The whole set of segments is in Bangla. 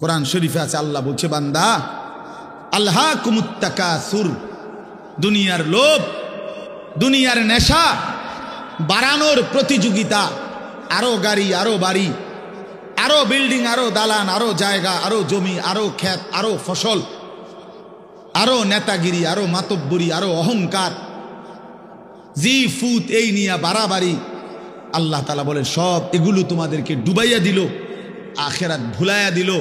কোরআন শরীফে আছে, আল্লাহ বলছে, বান্দা আলহাকুমুত তাকাসুর, দুনিয়ার লোভ, দুনিয়ার নেশা বাড়ানোর প্রতিযোগিতা, আরো গাড়ি, আরো বাড়ি, আরো বিল্ডিং, আরো দালান, আরো জায়গা, আরো জমি, আরো ক্ষেত, আরো ফসল, আরো নেতাগিরি, আরো মাতব্বরি, আরো অহংকার, জি ফুত, এই নিয়ে বাড়াবাড়ি। আল্লাহ তাআলা বলেন সব এগুলো তোমাদেরকে ডুবাইয়া দিল, আখিরাত ভুলাইয়া দিল।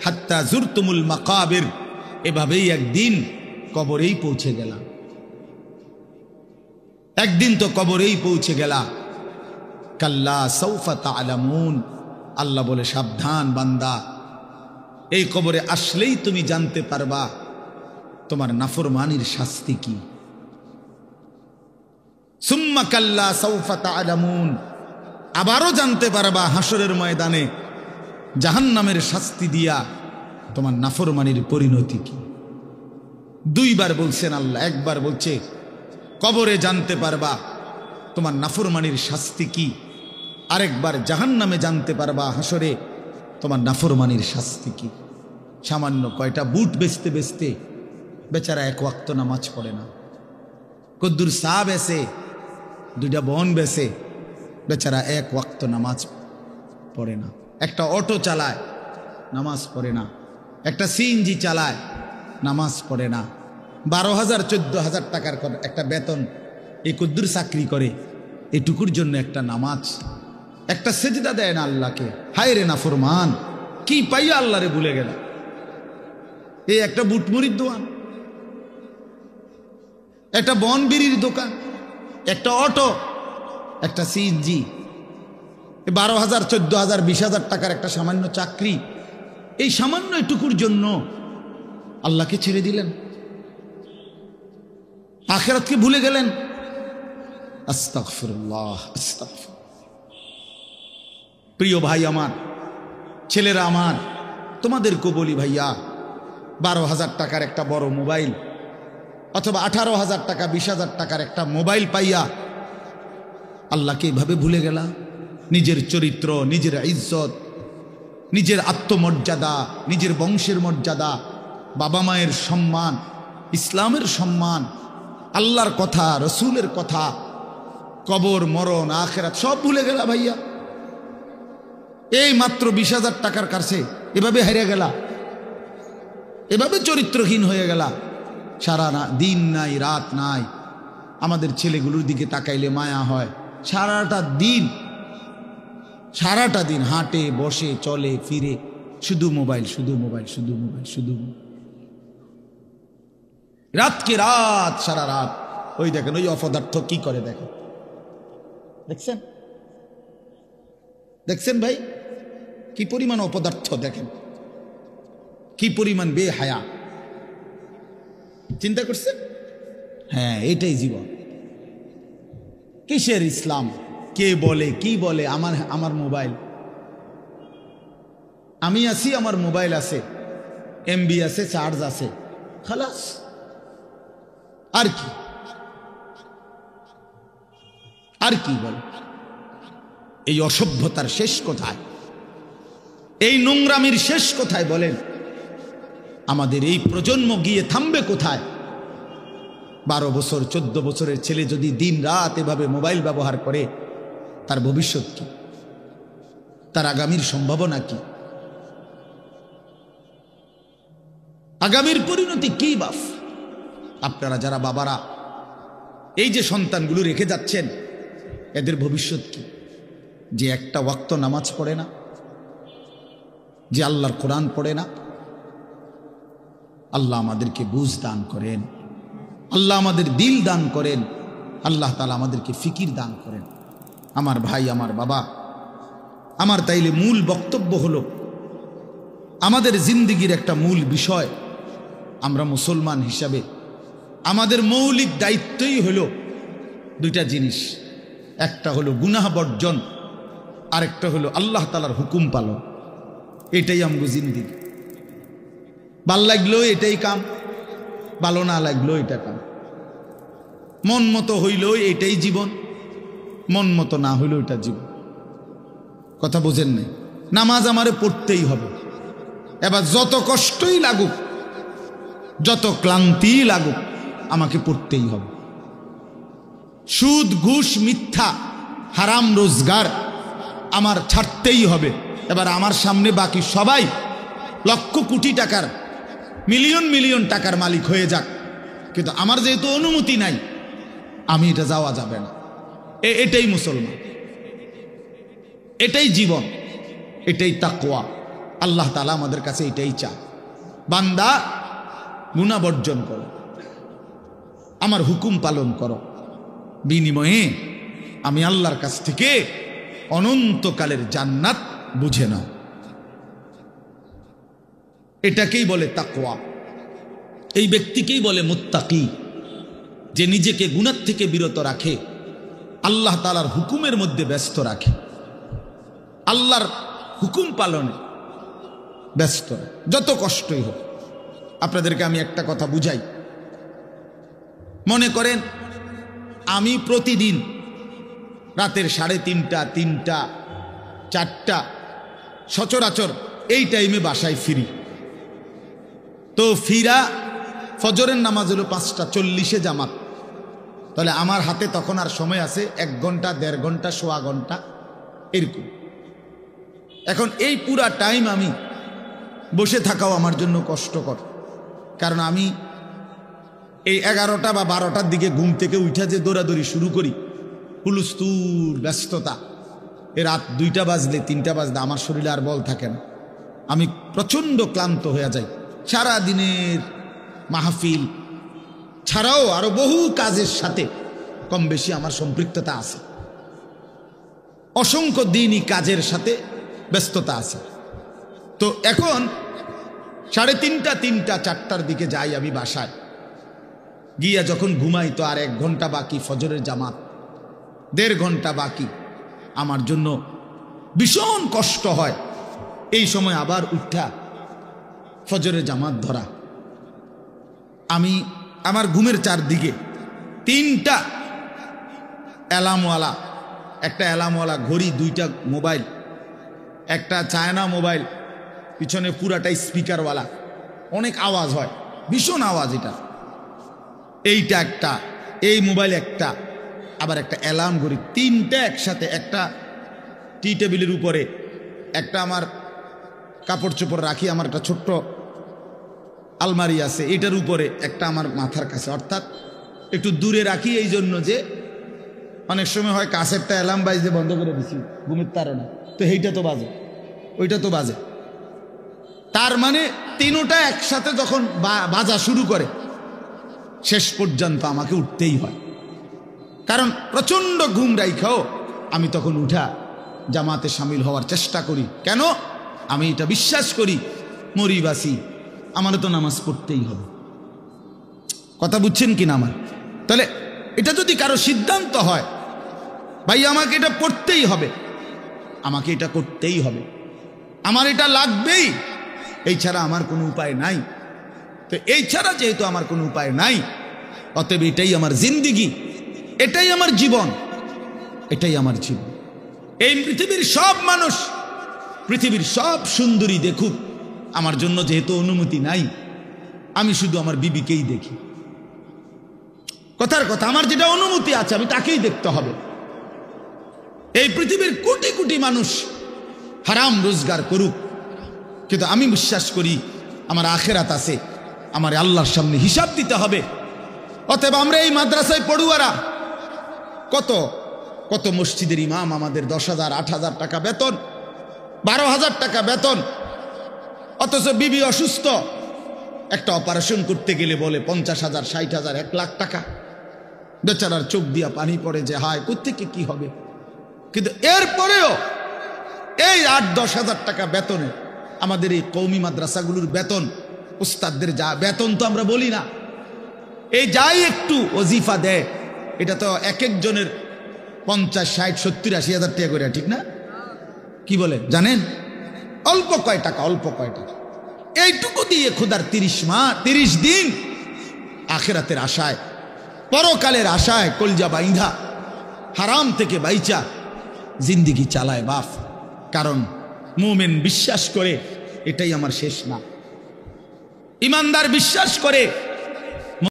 হাত্তা জুরতুমুল মাকাবির, এভাবেই একদিন কবরেই পৌঁছে গেলা, একদিন তো কবরেই পৌঁছে গেলা। কাল্লা সাউফা তা'লামুন, আল্লাহ বলে সাবধান বান্দা, এই কবরে আসলেই তুমি জানতে পারবা তোমার নাফরমানির শাস্তি কি। সুম্মা কাল্লা সাউফা তা'লামুন, আবারও জানতে পারবা হাসরের ময়দানে জাহান্নামের শাস্তি দিয়া তোমার নাফরমানির পরিণতি কি। দুইবার বলছেন আল্লাহ, একবার বলছে কবরে জানতে পারবা তোমার নাফরমানির শাস্তি কি, আরেকবার জাহান্নামে জানতে পারবা হাসরে তোমার নাফরমানির শাস্তি কি। সামান্য কয়টা বুট বেচতে বেচতে বেচারা এক ওয়াক্ত নামাজ পড়ে না, কদ্দুর চা বেচে, দুইটা বন বেচে, বেচারা এক ওয়াক্ত নামাজ পড়ে না। একটা অটো চালায়, নামাজ পড়ে না। একটা সিএনজি চালায়, নামাজ পড়ে না। 12,000 14,000 টাকার একটা বেতন, এই কদ্দুর চাকরি করে, এটুকুর জন্য একটা নামাজ, একটা সেজদা দেয় না আল্লাহকে। হায় রে নাফরমান, কি পাইয়া আল্লাহরে ভুলে গেল। এই একটা বুটমুড়ির দোকান, একটা বন বিড়ির দোকান, একটা অটো, একটা সিএনজি, 12,000 14,000 20,000 টাকার একটা সামান্য চাকরি, এই সামান্য এটুকুর জন্য আল্লাহকে ছেড়ে দিলেন, আখিরাতকে ভুলে গেলেন। আস্তাগফিরুল্লাহ, আস্তাগফিরুল্লাহ। প্রিয় ভাই আমার, ছেলেরা আমার, তোমাদেরকেও বলি ভাইয়া, 12,000 টাকার একটা বড় মোবাইল অথবা 18,000 টাকা 20,000 টাকার একটা মোবাইল পাইয়া আল্লাহকে এভাবে ভুলে গেলা। নিজের চরিত্র, নিজের ইজ্জত, নিজের আত্মমর্যাদা, নিজের বংশের মর্যাদা, বাবা মায়ের সম্মান, ইসলামের সম্মান, আল্লাহর কথা, রসুলের কথা, কবর, মরণ, আখিরাত সব ভুলে গেলা ভাইয়া। এই মাত্র 20,000 টাকার কাছে এভাবে হেরে গেলা, এভাবে চরিত্রহীন হয়ে গেলা। সারা দিন নাই, রাত নাই। আমাদের ছেলেগুলোর দিকে তাকাইলে মায়া হয়। সারাটা দিন হাঁটে, বসে, চলে, ফিরে, শুধু মোবাইল, শুধু মোবাইল, শুধু মোবাইল, শুধু রাতকে রাত, সারা রাত। ওই দেখেন ওই অপদার্থ কি করে, দেখেন, দেখছেন, দেখছেন ভাই কি পরিমাণ অপদার্থ, দেখেন কি পরিমাণ বেহায়া। চিন্তা করছেন? হ্যাঁ, এটাই জীবন। কিসের ইসলাম? কে বলে, কি বলে? আমার মোবাইল, আমি আছি, আমার মোবাইল আছে, এমবি আছে, চার্জ আছে, খালাস। আর কি, আর কি বলে? এই অসভ্যতার শেষ কোথায়? এই নোংরামির শেষ কোথায় বলেন? আমাদের এই প্রজন্ম গিয়ে থামবে কোথায়? 12 বছর 14 বছরের ছেলে যদি দিন রাত এভাবে মোবাইল ব্যবহার করে, তার ভবিষ্যৎ কি? তার আগামীর সম্ভাবনা কি? আগামীর পরিণতি কি বাপ? আপনারা যারা বাবারা এই যে সন্তানগুলো রেখে যাচ্ছেন, এদের ভবিষ্যৎ কি? যে একটা ওয়াক্ত নামাজ পড়ে না, যে আল্লাহর কোরআন পড়ে না। আল্লাহ আমাদেরকে বুঝ দান করেন, আল্লাহ আমাদের দিল দান করেন, আল্লাহ তাআলা আমাদেরকে ফিকির দান করেন। আমার ভাই, আমার বাবা, আমার তাইলে মূল বক্তব্য হলো, আমাদের জিন্দেগির একটা মূল বিষয়, আমরা মুসলমান হিসাবে আমাদের মৌলিক দায়িত্বই হলো দুইটা জিনিস। একটা হলো গুনাহ বর্জন, আরেকটা হলো আল্লাহ তাআলার হুকুম পালন। এটাই আমগো জিন্দেগি। ভাল লাগলো এটাই কাম, ভালো না লাগলো এটা কাম। মন মতো হইল এটাই জীবন, মন মতো না হইল এটা জীবন। কথা বোঝেন নাই? নামাজ আমারে পড়তেই হবে, এবার যত কষ্টই লাগুক, যত ক্লান্তি লাগুক, আমাকে পড়তেই হবে। সুদ, ঘুষ, মিথ্যা, হারাম রোজগার আমার ছাড়তেই হবে। এবার আমার সামনে বাকি সবাই লক্ষ কোটি টাকার, মিলিয়ন মিলিয়ন টাকার মালিক হয়ে যাক, কিন্তু আমার যেহেতু অনুমতি নাই, আমি এটা যাওয়া যাবে না। এটাই মুসলমান, এটাই জীবন, এটাই তাকওয়া। আল্লাহ তাআলা আমাদের কাছে এটাই চায়, বান্দা গুনাহ বর্জন করো, আমার হুকুম পালন করো, বিনিময়ে আমি আল্লাহর কাছ থেকে অনন্তকালের জান্নাত বুঝে নাও। এটাকেই বলে তাকওয়া, এই ব্যক্তিকেই বলে মুত্তাকি, যে নিজেকে গুনাহ থেকে বিরত রাখে, আল্লাহ তাআলার হুকুমের মধ্যে ব্যস্ত রাখে, আল্লাহর হুকুম পালনে ব্যস্ত, যত কষ্টই হোক। আপনাদেরকে আমি একটা কথা বুঝাই। মনে করেন আমি প্রতিদিন রাতের 3:30, 3টা, 4টা সচরাচর এই টাইমে বাসায় ফিরি। তো ফিরা ফজরের নামাজ হলো 5:40 জামাত, তাহলে আমার হাতে তখন আর সময় আছে 1 ঘন্টা, 1.5 ঘন্টা, সোয়া ঘন্টা এরকম। এখন এই পুরা টাইম আমি বসে থাকাও আমার জন্য কষ্টকর, কারণ আমি এই 11টা বা 12টার দিকে ঘুম থেকে উঠে যে দৌড়াদৌড়ি শুরু করি, হুলস্থুল ব্যস্ততা, রাত 2টা বাজলে 3টা বাজলে আমার শরীরে আর বল থাকে না, আমি প্রচণ্ড ক্লান্ত হয়ে যাই। সারা দিনের মাহফিল ছাড়াও আরো বহু কাজের সাথে কম বেশি আমার সম্পৃক্ততা আছে, অসংখ্য দিনই কাজের সাথে ব্যস্ততা আছে। তো এখন 3:30, 3টা, 4টার দিকে যাই আমি বাসায়, গিয়া যখন ঘুমাই তো আর 1 ঘন্টা বাকি ফজরের জামাত, 1.5 ঘন্টা বাকি। আমার জন্য ভীষণ কষ্ট হয় এই সময় আবার উঠা ফজরের জামাত ধরা। আমি আমার ঘুমের চারদিকে 3টা অ্যালার্মওয়ালা, একটা অ্যালার্মওয়ালা ঘড়ি, 2টা মোবাইল, একটা চায়না মোবাইল, পিছনে পুরাটাই স্পিকারওয়ালা, অনেক আওয়াজ হয়, ভীষণ আওয়াজ এটা। এইটা একটা, এই মোবাইল একটা, আবার একটা অ্যালার্ম ঘড়ি, 3টা একসাথে। একটা টি টেবিলের উপরে, একটা আমার কাপড় চোপড় রাখি, আমার একটা ছোট্ট আলমারি আছে, এটার উপরে, একটা আমার মাথার কাছে, অর্থাৎ একটু দূরে রাখি এই জন্য যে অনেক সময় হয় কাছেরটা অ্যালার্ম বাজতে বন্ধ করে দিছি ঘুমের তাড়না, তো এইটা তো বাজে, ওইটা তো বাজে। তার মানে 3টা একসাথে যখন বাজা শুরু করে, শেষ পর্যন্ত আমাকে উঠতেই হয়, কারণ প্রচণ্ড ঘুম রাইখাও আমি তখন উঠা জামাতে সামিল হওয়ার চেষ্টা করি। কেন? আমি এটা বিশ্বাস করি, মরিবাসি আমারও তো নামাজ পড়তেই হবে। কথা বুঝছেন কিনা আমার? তাহলে এটা যদি কারো সিদ্ধান্ত হয়, ভাই আমাকে এটা পড়তেই হবে, আমাকে এটা করতেই হবে, আমার এটা লাগবেই, এই ছাড়া আমার কোনো উপায় নাই। তো এই ছাড়া যেহেতু আমার কোনো উপায় নাই, অতএব এটাই আমার জিন্দিগি, এটাই আমার জীবন, এটাই আমার জীবন। এই পৃথিবীর সব মানুষ, পৃথিবীর সব সুন্দরী দেখুক, আমার জন্য যেহেতু অনুমতি নাই, আমি শুধু আমার বিবিকেই দেখি। কথার কথা, আমার যেটা অনুমতি আছে আমি তাকেই দেখতে হবে। এই পৃথিবীর কোটি কোটি মানুষ হারাম রোজগার করুক, কিন্তু আমি বিশ্বাস করি আমার আখেরাত আছে, আমার আল্লাহর সামনে হিসাব দিতে হবে। অতএব আমরা এই মাদ্রাসায় পড়ুয়ারা, কত কত মসজিদের ইমাম, আমাদের 10,000, 8,000 টাকা বেতন, 12,000 টাকা বেতন, অথচ বিবি অসুস্থ, একটা অপারেশন করতে গেলে বলে 50,000, 60,000, 1 লাখ টাকা। বেচারার চোখ দিয়া পানি পড়ে যে হায় কোত্থেকে কি হবে। কিন্তু এরপরেও এই 8-10 হাজার টাকা বেতনে আমাদের এই কওমি মাদ্রাসাগুলোর বেতন, উস্তাদদের যা বেতন তো আমরা বলি না, এই যাই একটু ওজিফা দেয়, এটা তো এক একজনের 50, 60, 70, 80 হাজার টাকা করে, ঠিক না? কি বলে জানেন? অল্প কয় টাকা, অল্প কয় টাকা। এইটুকু দিয়ে খোদার 30 দিন আখেরাতের আশায়, পরকালের আশায় কলজা বাইন্ধা হারাম থেকে বাইচা জিন্দিগি চালায় বাপ। কারণ মুমিন বিশ্বাস করে এটাই আমার শেষ না। ইমানদার বিশ্বাস করে